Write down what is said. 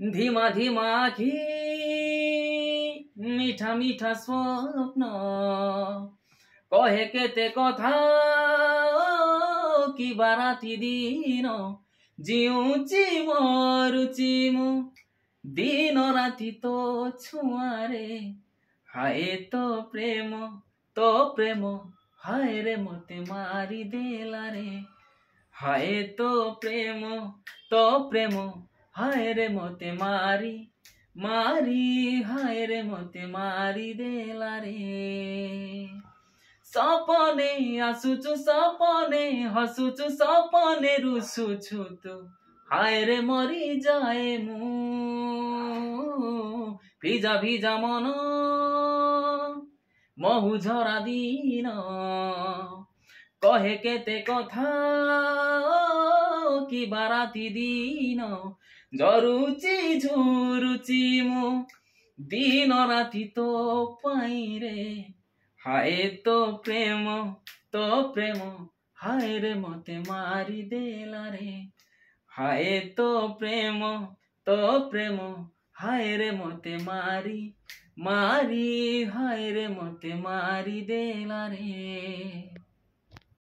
ধিমা ধিমা আখি মিঠা মিঠা স্বপ্ন কহে কেতে কথা কি বারাতি দিন জিউচি মরুচি মু দিন রাতি তো ছুঁয়ারে হায় তো প্রেম হায় রে মতে মারি দেলা রে হায় তো প্রেম হায় রে মতে মারি হায় রে মতে মারি দেলা রে সপনে আসুচু সপনে হসুচু সপনে রুসুছু তু হায় রে মরি যায় মু ভিজা ভিজা মন মহু ঝরা দিন কহে কেতে কথা কি বারাতি দিন জরুচি ঝুরুচি মু দিন রাতি তো পাই রে হায় তো প্রেম হায় রে মতে মারি দেলা রে হায় তো প্রেম হায় রে মতে মারি হায় রে মতে মারি দেলা রে।